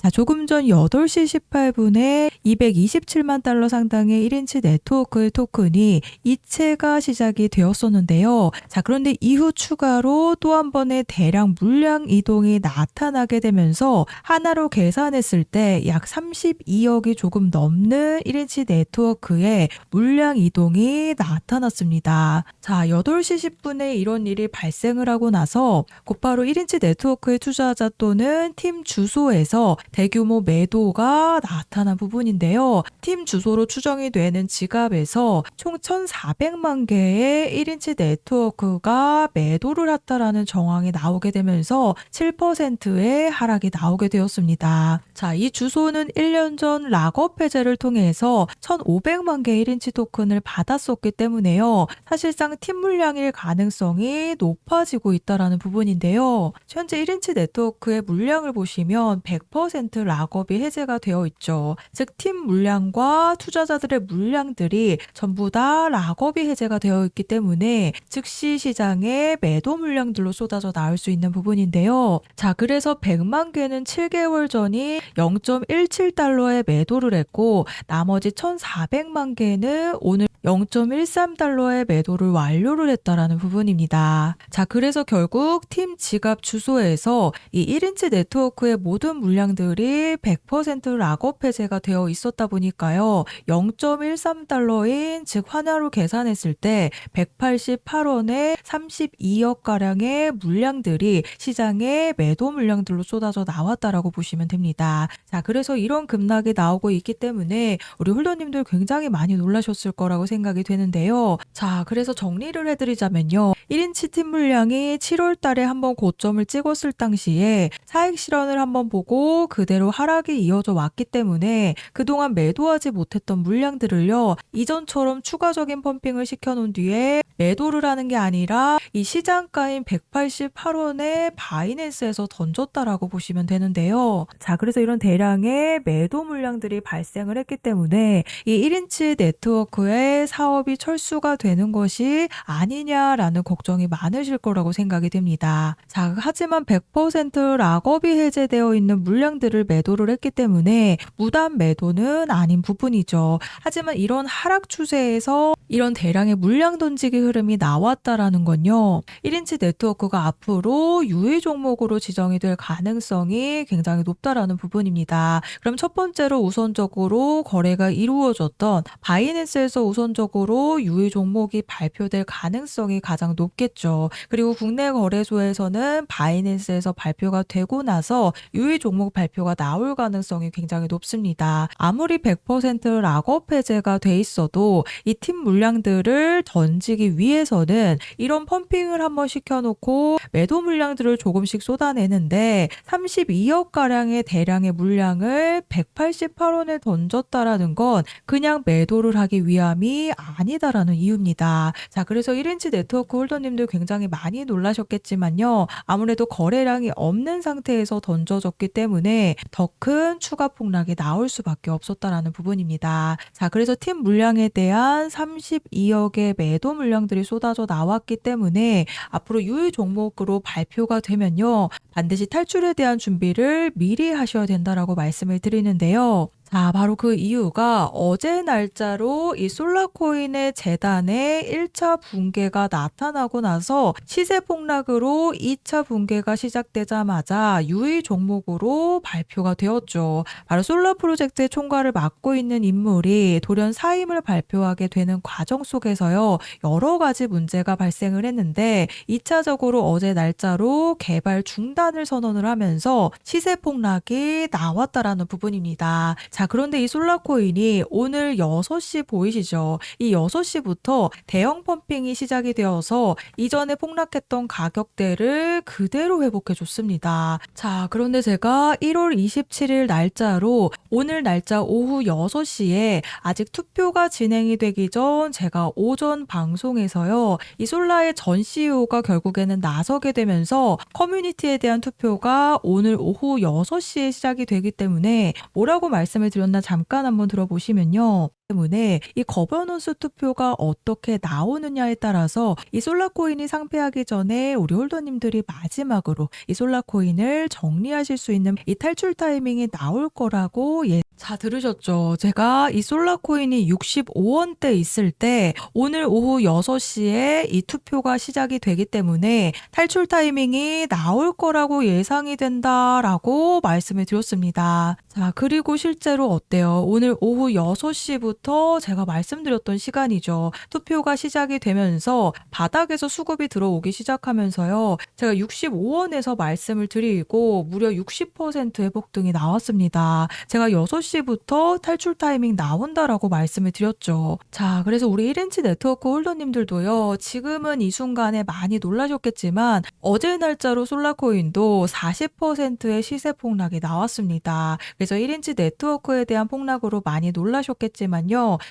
자, 조금 전 8시 18분에 227만 달러 상당의 1인치 네트워크의 토큰이 이체가 시작이 되었었는데요. 자, 그런데 이후 추가로 또 한 번의 대량 물량 이동이 나타나게 되면서 하나로 계산했을 때 약 32억이 조금 넘는 1인치 네트워크의 물량 이동이 나타났습니다. 자, 8시 10분에 이런 일이 발생을 하고 나서 곧바로 1인치 네트워크의 투자자 또는 팀 주소에서 대규모 매도가 나타난 부분인데요. 팀 주소로 추정이 되는 지갑에서 총 1,400만 개의 1인치 네트워크가 매도를 했다라는 정황이 나오게 되면서 7%의 하락이 나오게 되었습니다. 자, 이 주소는 1년 전 락업 해제를 통해서 1,500만 개의 1인치 토큰을 받았었기 때문에요. 사실상 팀 물량일 가능성이 높아지고 있다라는 부분인데요. 현재 1인치 네트워크의 물량을 보시면 100% 락업이 해제가 되어 있죠. 즉, 팀 물량과 투자자들의 물량들이 전부 다 락업이 해제가 되어 있기 때문에 즉시 시장에 매도 물량들로 쏟아져 나올 수 있는 부분인데요. 자, 그래서 100만 개는 7개월 전이 0.17달러에 매도를 했고 나머지 1,400만 개는 오늘 0.13달러에 매도를 완료를 했다라는 부분입니다. 자, 그래서 결국 팀 지갑 주소에서 이 1인치 네트워크의 모든 물량들이 100% 락업 해제가 되어 있었다 보니까요. 0.13달러인 즉 환화로 계산했을 때 188원에 32억 가량의 물량들이 시장에 매도 물량들로 쏟아져 나왔다라고 보시면 됩니다. 자, 그래서 이런 급락이 나오고 있기 때문에 우리 홀더님들 굉장히 많이 놀라셨을 거라고 생각이 되는데요. 자, 그래서 정리를 해드리자면요. 1인치 팀 물량이 7월 달에 한번 고점을 찍었을 당시에 사익 실현을 한번 보고 그대로 하락이 이어져 왔기 때문에 그동안 매도하지 못했던 물량들을요. 이전처럼 추가적인 펌핑을 시켜놓은 뒤에 매도를 하는 게 아니라 이 시장가인 188원에 바이낸스에서 던졌다라고 보시면 되는데요. 자, 그래서 이런 대량의 매도 물량들이 발생을 했기 때문에 이 1인치 네트워크의 사업이 철수가 되는 것이 아니냐라는 걱정이 많으실 거라고 생각이 됩니다. 자, 하지만 100% 락업이 해제되어 있는 물량들을 매도를 했기 때문에 무단 매도는 아닌 부분이죠. 하지만 이런 하락 추세에서 이런 대량의 물량 던지기 흐름이 나왔다라는 건요. 1인치 네트워크가 앞으로 유의 종목으로 지정이 될 가능성이 굉장히 높다라는 부분입니다. 그럼 첫 번째로 우선적으로 거래가 이루어졌던 바이낸스에서 우선적으로 유의 종목이 발표될 가능성이 가장 높겠죠. 그리고 국내 거래소에서는 바이낸스에서 발표가 되고 나서 유의 종목 발표가 나올 가능성이 굉장히 높습니다. 아무리 100% 락업 해제가 돼 있어도 이 팀 물량들을 던지기 위해서는 이런 펌핑을 한번 시켜놓고 매도 물량들을 조금씩 쏟아내는데 32억 가량의 대량의 물량을 188원에 던졌다라는 건 그냥 매도를 하기 위함이 아니다라는 이유입니다. 자, 그래서 1인치 네트워크 홀더님들 굉장히 많이 놀라셨겠지만요. 아무래도 거래량이 없는 상태에서 던져졌기 때문에 더 큰 추가 폭락이 나올 수밖에 없었다라는 부분입니다. 자, 그래서 팀 물량에 대한 32억의 매도 물량들이 쏟아져 나왔기 때문에 앞으로 유의 종목으로 발표가 되면요. 반드시 탈출에 대한 준비를 미리 하셔야 된다라고 말씀을 드리는데요. 자, 바로 그 이유가 어제 날짜로 이 솔라코인의 재단의 1차 붕괴가 나타나고 나서 시세 폭락으로 2차 붕괴가 시작되자마자 유의 종목으로 발표가 되었죠. 바로 솔라 프로젝트의 총괄을 맡고 있는 인물이 돌연 사임을 발표하게 되는 과정 속에서요. 여러 가지 문제가 발생을 했는데 2차적으로 어제 날짜로 개발 중단을 선언을 하면서 시세 폭락이 나왔다라는 부분입니다. 자, 그런데 이 솔라코인이 오늘 6시 보이시죠? 이 6시부터 대형 펌핑이 시작이 되어서 이전에 폭락했던 가격대를 그대로 회복해 줬습니다. 자, 그런데 제가 1월 27일 날짜로 오늘 날짜 오후 6시에 아직 투표가 진행이 되기 전 제가 오전 방송에서요. 이 솔라의 전 CEO가 결국에는 나서게 되면서 커뮤니티에 대한 투표가 오늘 오후 6시에 시작이 되기 때문에 뭐라고 말씀을 드렸나 잠깐 한번 들어보시면요. 때문에 이 거버넌스 투표가 어떻게 나오느냐에 따라서 이 솔라코인이 상폐하기 전에 우리 홀더님들이 마지막으로 이 솔라코인을 정리하실 수 있는 이 탈출 타이밍이 나올 거라고 자, 들으셨죠? 제가 이 솔라코인이 65원대 있을 때 오늘 오후 6시에 이 투표가 시작이 되기 때문에 탈출 타이밍이 나올 거라고 예상이 된다라고 말씀을 드렸습니다. 자, 그리고 실제로 어때요? 오늘 오후 6시부터 제가 말씀드렸던 시간이죠. 투표가 시작이 되면서 바닥에서 수급이 들어오기 시작하면서요. 제가 65원에서 말씀을 드리고 무려 60%의 폭등이 나왔습니다. 제가 6시부터 탈출 타이밍 나온다라고 말씀을 드렸죠. 자, 그래서 우리 1인치 네트워크 홀더님들도요. 지금은 이 순간에 많이 놀라셨겠지만 어제 날짜로 솔라코인도 40%의 시세 폭락이 나왔습니다. 그래서 1인치 네트워크에 대한 폭락으로 많이 놀라셨겠지만요.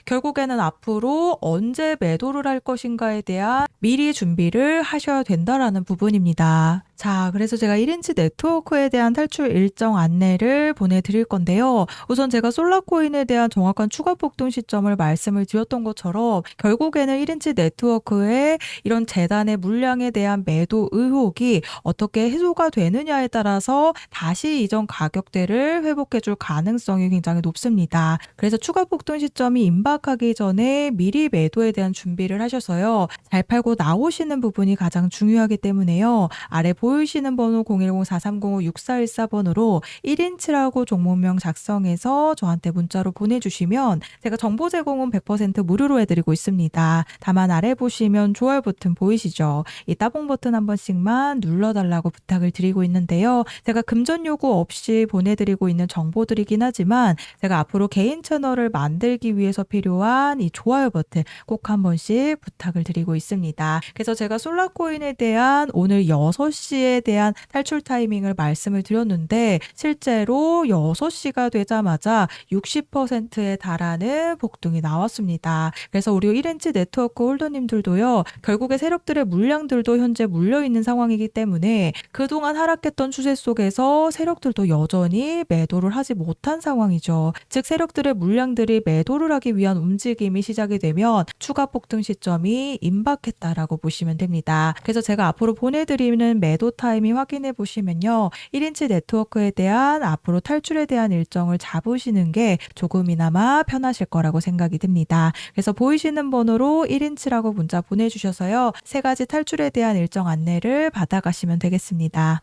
결국에는 앞으로 언제 매도를 할 것인가에 대한 미리 준비를 하셔야 된다라는 부분입니다. 자, 그래서 제가 1인치 네트워크에 대한 탈출 일정 안내를 보내드릴 건데요. 우선 제가 솔라코인에 대한 정확한 추가 폭등 시점을 말씀을 드렸던 것처럼 결국에는 1인치 네트워크의 이런 재단의 물량에 대한 매도 의혹이 어떻게 해소가 되느냐에 따라서 다시 이전 가격대를 회복해줄 가능성이 굉장히 높습니다. 그래서 추가 폭등 시점이 임박하기 전에 미리 매도에 대한 준비를 하셔서요. 잘 팔고 나오시는 부분이 가장 중요하기 때문에요. 아래 보이시는 번호 010-4305-6414번으로 1인치라고 종목명 작성해서 저한테 문자로 보내주시면 제가 정보 제공은 100% 무료로 해드리고 있습니다. 다만 아래 보시면 좋아요 버튼 보이시죠? 이 따봉 버튼 한 번씩만 눌러달라고 부탁을 드리고 있는데요. 제가 금전 요구 없이 보내드리고 있는 정보들이긴 하지만 제가 앞으로 개인 채널을 만들기 위해서 필요한 이 좋아요 버튼 꼭 한 번씩 부탁을 드리고 있습니다. 그래서 제가 솔라코인에 대한 오늘 6시에 대한 탈출 타이밍을 말씀을 드렸는데 실제로 6시가 되자마자 60%에 달하는 폭등이 나왔습니다. 그래서 우리 1인치 네트워크 홀더님들도요. 결국에 세력들의 물량들도 현재 물려있는 상황이기 때문에 그동안 하락했던 추세 속에서 세력들도 여전히 매도를 하지 못한 상황이죠. 즉 세력들의 물량들이 매도를 하기 위한 움직임이 시작이 되면 추가 폭등 시점이 임박했다라고 보시면 됩니다. 그래서 제가 앞으로 보내드리는 매도 타이밍 확인해 보시면요. 1인치 네트워크에 대한 앞으로 탈출에 대한 일정을 잡으시는 게 조금이나마 편하실 거라고 생각이 듭니다. 그래서 보이시는 번호로 1인치라고 문자 보내주셔서요. 3가지 탈출에 대한 일정 안내를 받아가시면 되겠습니다.